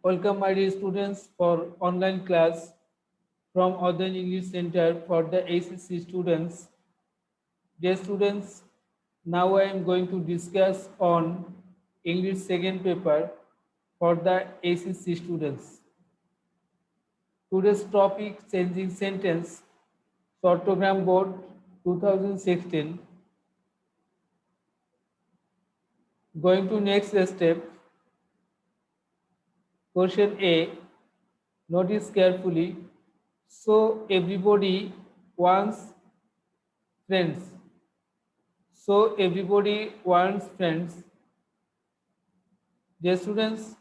Welcome my dear students for online class from Northern English Center for the HSC students. Dear students, now I am going to discuss on English second paper for the HSC students. Today's topic changing sentence, Chattogram board 2016. Going to next step. Question A. Notice carefully. So everybody wants friends. So everybody wants friends. Dear students,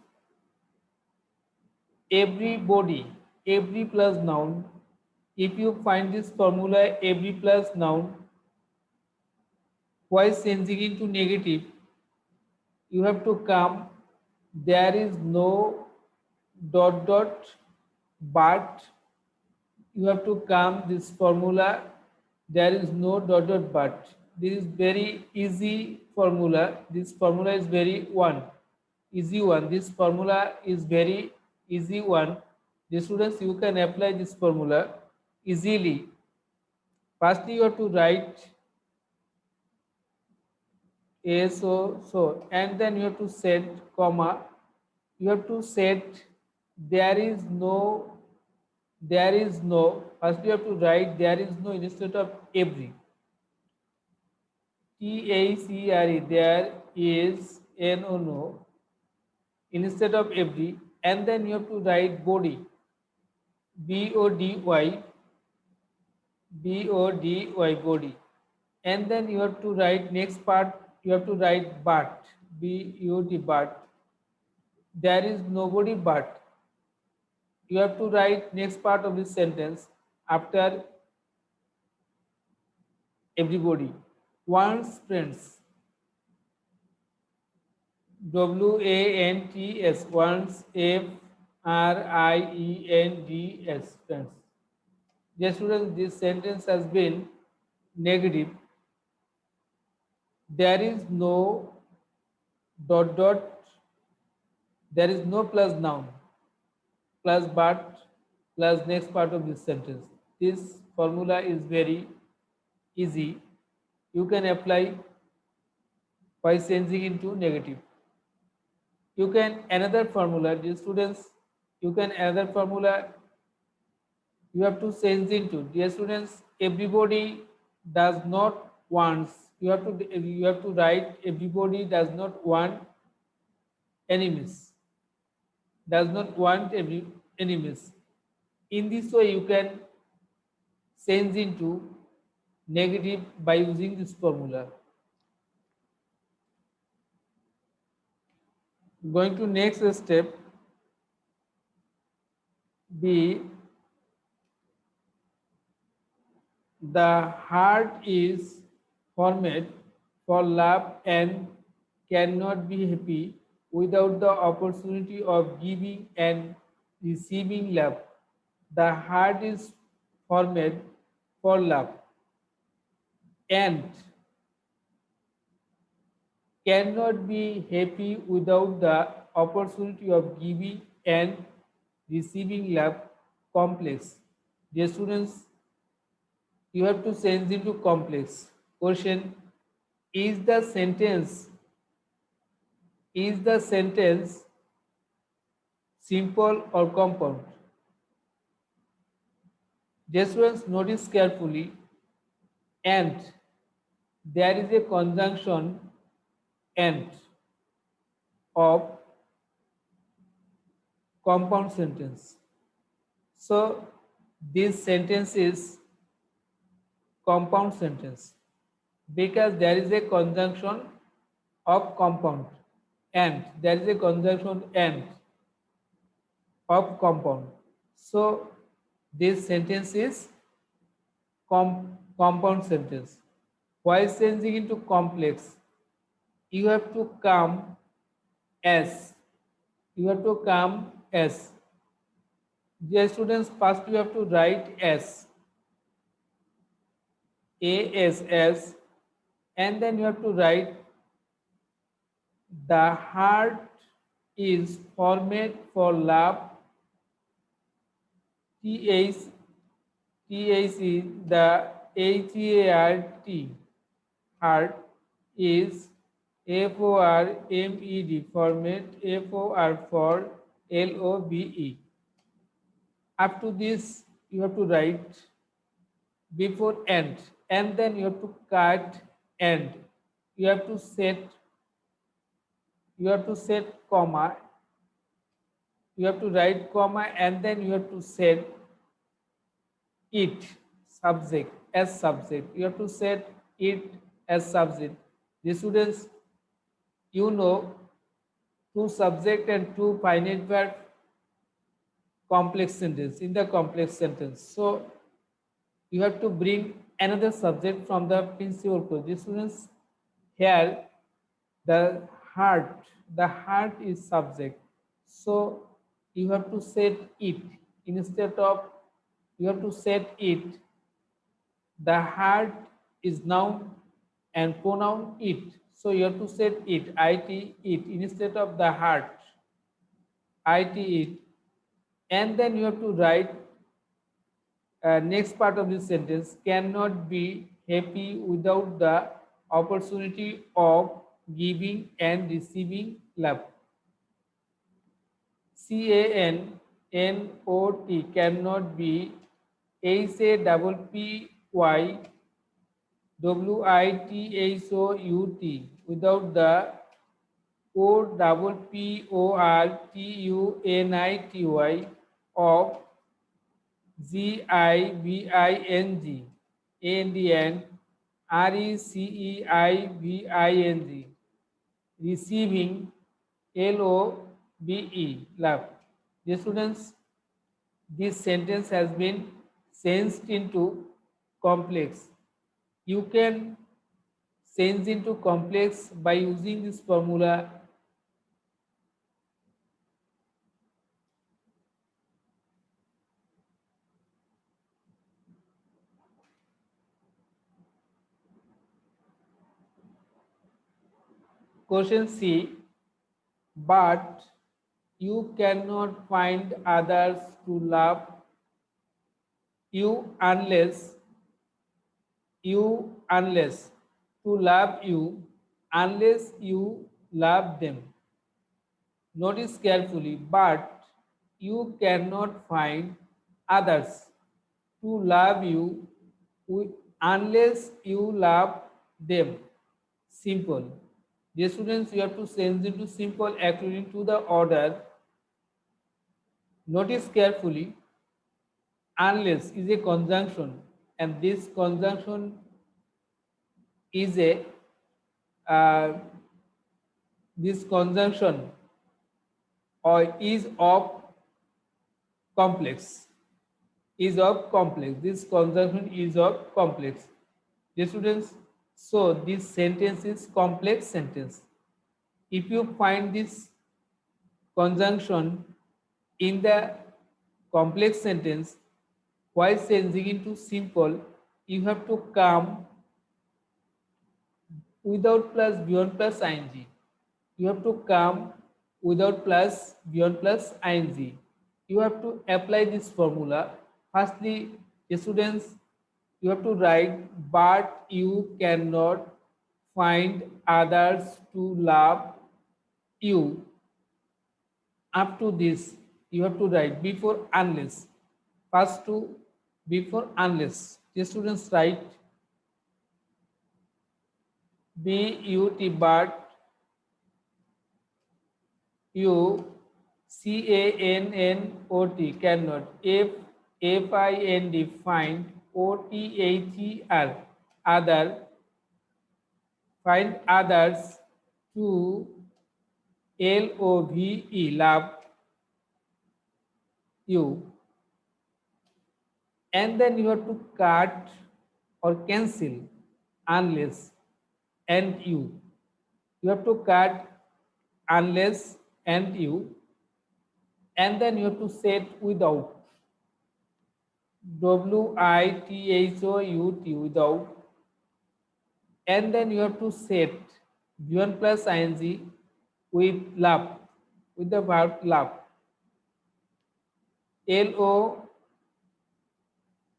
everybody, every plus noun. If you find this formula every plus noun, while changing into negative, you have to come. There is no dot dot, but you have to come this formula. There is no dot dot but. This is very easy formula. This formula is very easy one. This formula is very easy one. The students, you can apply this formula easily. Firstly, you have to write a so, and then you have to set comma. You have to set there is no, first you have to write there is no instead of every. TACRE, there is no instead of every, and then you have to write body, BODY, body, and then you have to write next part, you have to write but, but. There is nobody but. You have to write next part of this sentence after everybody. Wants friends. WANTS, wants, FRIENDS, friends. Dear students, this sentence has been negative. There is no dot dot, there is no plus noun, plus but, plus next part of this sentence. This formula is very easy. You can apply by changing into negative. You can another formula, dear students, you can another formula you have to change into. Dear students, everybody does not wants. You have to write everybody does not want enemies. Does not want every enemies. In this way, you can change into negative by using this formula. Going to next step, B. The heart is formed for love and cannot be happy without the opportunity of giving and receiving love. The heart is formed for love and cannot be happy without the opportunity of giving and receiving love. Complex. Dear students, you have to change into complex. Question, is the sentence simple or compound? Dear students, notice carefully, and there is a conjunction and of compound sentence. So this sentence is compound sentence because there is a conjunction of compound and there is a conjunction and of compound. So this sentence is compound sentence. While changing into complex, you have to come as. You have to come as. Dear students, first you have to write S, ASS, and then you have to write the heart is format for lab. TH, TH is the HART, heart is FORMED, format FOR for LOVE. Up to this, you have to write before and then you have to cut end. You have to set comma, you have to write comma and then you have to set it subject as subject. You have to set it as subject. The students, you know, two subject and two finite verb complex sentence in the complex sentence. So you have to bring another subject from the principal clause. The students, here the heart is subject, so you have to set it instead of, you have to set it, the heart is noun and pronoun it, so you have to set it, it instead of the heart, it, and then you have to write next part of this sentence, cannot be happy without the opportunity of giving and receiving love. CANNOT cannot be HAPPYWITHOUT without the OPPORTUNITY of GIVING and the end RECEIVING, receiving, LOVE, love. The students, this sentence has been changed into complex. You can change into complex by using this formula. Question C, but you cannot find others to love you unless to love you unless you love them. Notice carefully, but you cannot find others to love you unless you love them. Simple. Dear students, you have to change it to simple according to the order. Notice carefully, unless is a conjunction, and this conjunction is a uh, this conjunction or is of complex, this conjunction is of complex. Dear students, so this sentence is complex sentence. If you find this conjunction in the complex sentence while changing into simple, you have to come without plus beyond plus ing. You have to come without plus beyond plus ing. You have to apply this formula. Firstly, students, you have to write, but you cannot find others to love you. Up to this, you have to write before unless. First to before unless. The students write but you cannot, find, other, find others, to love you, and then you have to cut or cancel unless and you. You have to cut unless and you, and then you have to set without, WITHOUT, without, and then you have to set beyond plus ing with love. with the verb love.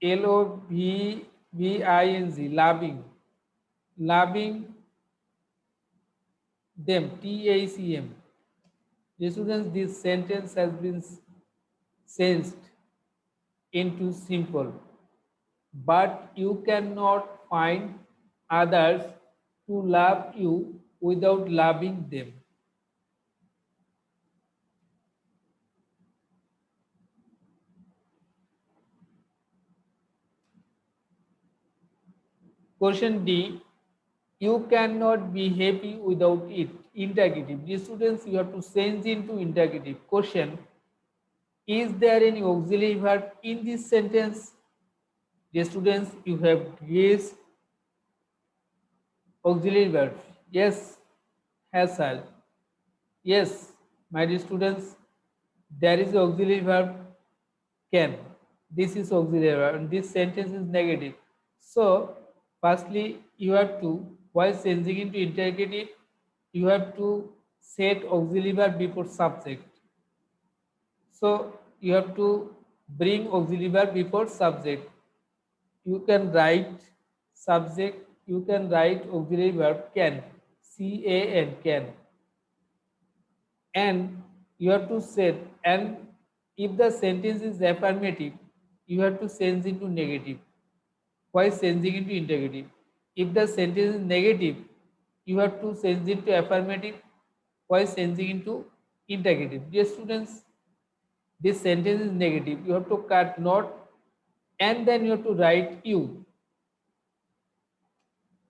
Loving, loving, loving them, TACM. The students, this sentence has been changed into simple, but you cannot find others to love you without loving them. Question D, you cannot be happy without it. Interrogative. The students, you have to change into interrogative. Question, is there any auxiliary verb in this sentence? The students, you have guessed auxiliary verb. Yes, has shall. Yes, my dear students, there is auxiliary verb can. This is auxiliary verb and this sentence is negative. So, firstly, you have to, while changing into interrogative, you have to set auxiliary verb before subject. So, you have to bring auxiliary verb before subject. You can write subject, you can write auxiliary verb can, CAN, can. And you have to set, and if the sentence is affirmative, you have to change into negative. Why changing into interrogative? If the sentence is negative, you have to change it to affirmative. Why changing into interrogative? Dear students, this sentence is negative. You have to cut not and then you have to write you.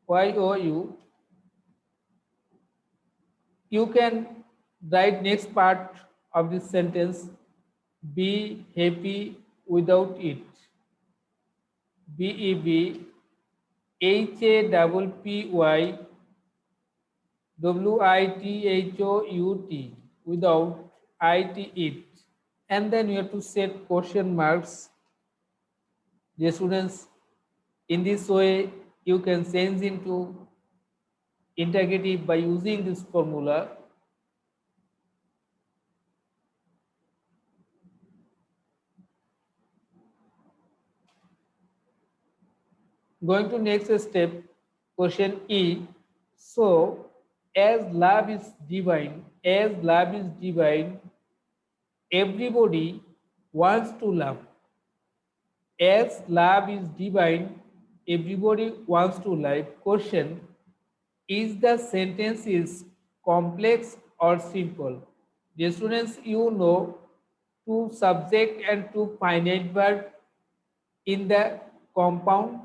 YOU. You can write next part of this sentence, be happy without it. BEBHAPPYWITHOUT, without IT it. And then you have to set question marks. The students, in this way you can change into interrogative by using this formula. Going to next step, question E. So, as love is divine, everybody wants to love. As love is divine, everybody wants to love. Question, is the sentence is complex or simple? The students, you know, two subject and two finite verb in the compound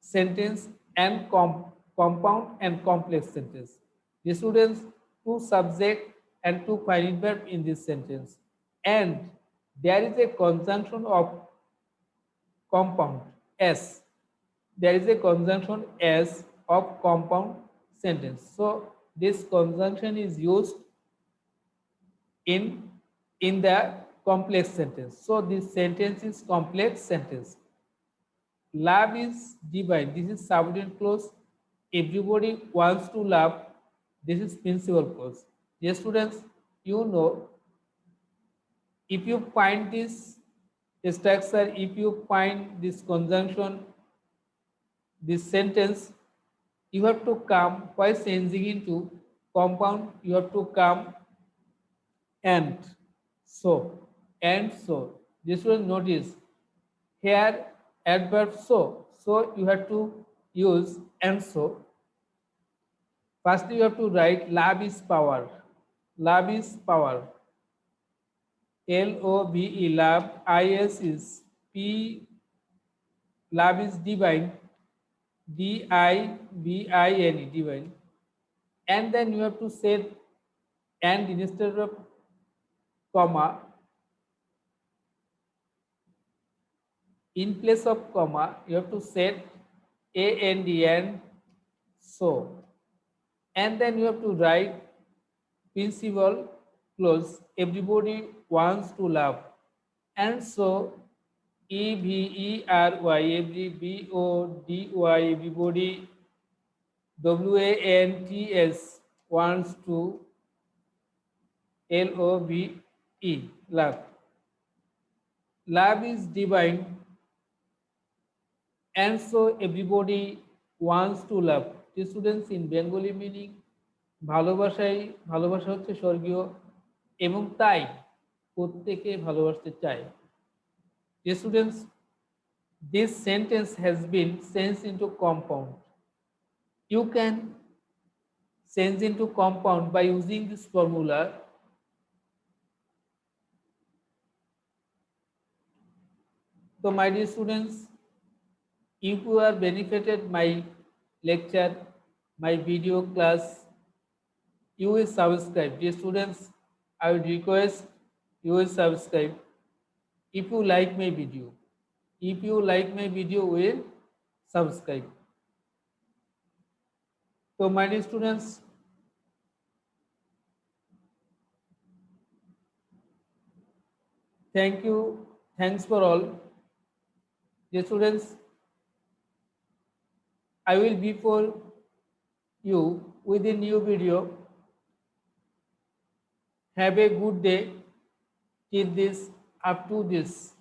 sentence and compound and complex sentence. The students, two subject and two finite verb in this sentence, and there is a conjunction of compound s. There is a conjunction s of compound sentence. So this conjunction is used in the complex sentence. So this sentence is complex sentence. Love is divine. This is subordinate clause. Everybody wants to love. This is principal clause. Yes, students, you know, if you find this structure, if you find this conjunction, this sentence, you have to come, while changing into compound, you have to come and so. And so. This will notice here adverb so. So you have to use and so. First you have to write love is power. Love is power. LOVE, love. IS is P. Love is divine. DIVINE, divine. And then you have to say and instead of comma, in place of comma, you have to set and so. And then you have to write principal clause, everybody wants to love. And so, EVERY, every BODY, everybody, WANTS wants to L-O-V-E, love. Love is divine, and so everybody wants to love. The students in Bengali meaning ভালোবাসা হচ্ছে স্বর্গীয় এবং তাই প্রত্যেকে ভালোবাসতে চায়। The students, this sentence has been changed into compound. You can change into compound by using this formula. So my dear students, if you are benefited my lecture, my video class, you will subscribe. Dear students, I would request you will subscribe if you like my video. If you like my video, will subscribe. So my dear students, thank you. Thanks for all. Dear students, I will be for you with a new video. Have a good day till this, up to this.